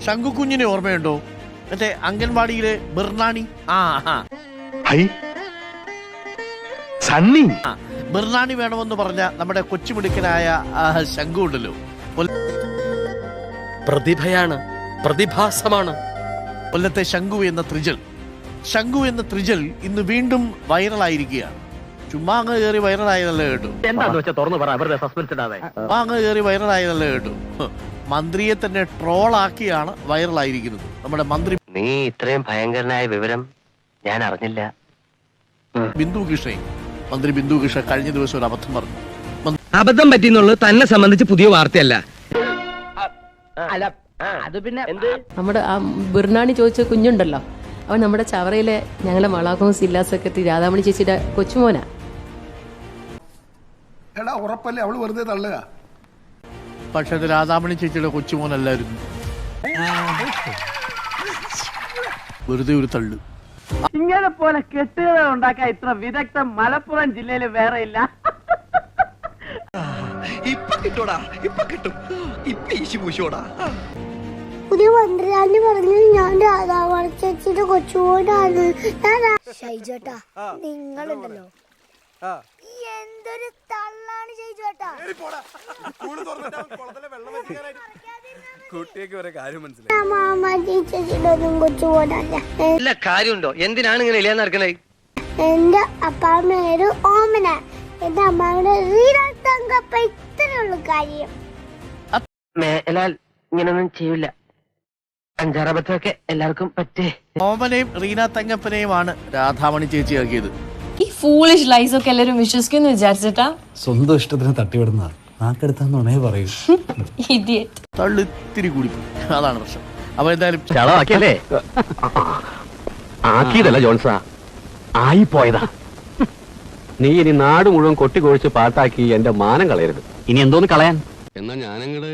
ശങ്കുക്കുഞ്ഞിനെ ഓർമ്മയുണ്ടോ? മറ്റേ അംഗൻവാടിയിലെ ബിർണാണി. ബിർണാണി വേണമെന്ന് പറഞ്ഞ നമ്മുടെ കൊച്ചുമിടുക്കനായ ശങ്കു ഉണ്ടല്ലോ. പ്രതിഭയാണ്, പ്രതിഭാസമാണ്. കൊല്ലത്തെ ശങ്കു എന്ന ത്രിജൽ ഇന്ന് വീണ്ടും വൈറലായിരിക്കുകയാണ്. ചുമ്മാ അങ്ങ് കയറി വൈറലായതല്ലേ കേട്ടു. മന്ത്രിയെ തന്നെ ട്രോളാക്കിയാണ് വൈറലായിരിക്കുന്നത് നമ്മുടെ മന്ത്രി. നീ ഇത്രയും ഭയങ്കരനായ വിവരം ഞാൻ അറിഞ്ഞില്ല. മന്ത്രി ബിന്ദു കൃഷ്ണ കഴിഞ്ഞ ദിവസം ഒരു അബദ്ധം പറഞ്ഞു. അബദ്ധം പറ്റിയെന്നുള്ളത് തന്നെ സംബന്ധിച്ച് പുതിയ വാർത്തയല്ല. അത് പിന്നെ നമ്മുടെ ആ ബിർണാണി ചോദിച്ച കുഞ്ഞുണ്ടല്ലോ, അവൻ നമ്മുടെ ചവറയിലെ ഞങ്ങളുടെ മളാക്കോം ജില്ലാ സെക്രട്ടറി രാധാമണി ചേച്ചിയുടെ കൊച്ചുമോനാ. ഉറപ്പല്ലേ അവള് വെറുതെ തള്ളുക. പക്ഷെ അത് രാധാമണി ചേച്ചിയുടെ കൊച്ചുമോനല്ലായിരുന്നു, വെറുതെ ഒരു തള്ളു. ഇങ്ങനെ പോലെ കെട്ടുകഥ ഉണ്ടാക്കാൻ ഇത്ര വിദഗ്ധം മലപ്പുറം ജില്ലയിൽ വേറെ ഇല്ല. പുതിയ മന്ത്രിരാജ് പറഞ്ഞു ഞാൻ രാധാമണി ചേച്ചിയുടെ കൊച്ചുമോനാണ്. ഷൈജേട്ടാ നിങ്ങളുണ്ടല്ലോ എന്തൊരു തള്ളാണ് ഷൈജേട്ടാ. മാമാജി ചേച്ചിയുടെ ഒന്നും കൊച്ചുമോനല്ല. കാര്യമുണ്ടോ? എന്തിനാണ് ഇങ്ങനെ ഇല്ലാന്ന് നടക്കണേ? എന്റെ അപ്പാമ്മ ഒരു ഓമന, എന്റെ അമ്മാവിടെ റീനാത്തങ്കപ്പ. ഇത്രയുള്ള കാര്യം. മേലാൽ ഇങ്ങനൊന്നും ചെയ്യില്ല. അഞ്ചാറബദ്ധമൊക്കെ എല്ലാവർക്കും പറ്റേ. ഓമനയും റീന തങ്കപ്പനെയുമാണ് രാധാമണി ചേച്ചിയാക്കിയത്. ഈ ഫൂളിഷ് ലൈസ് ഒക്കെ എല്ലാവരും വിശ്വസിക്കുന്നു വിചാരിച്ചിട്ടാ? സ്വന്തം ഇഷ്ടത്തിന് തട്ടിവിടുന്ന നാക്കെടുത്താന്നുണേ പറയൂ. തള്ളിത്തിരി കൂടി, അതാണ് പ്രശ്നം. അപ്പൊ എന്തായാലും ചളവാക്കിയല്ലേ? ആക്കിയതല്ല ജോൺസാ, ആയിപ്പോയതാ. നീ ഇനി നാട് മുഴുവൻ കൊട്ടിക്കൊഴിച്ച് പാട്ടാക്കി എന്റെ മാനം കളയരുത്. ഇനി എന്തോന്ന് കളയാൻ? എന്നാ ഞാനങ്ങട്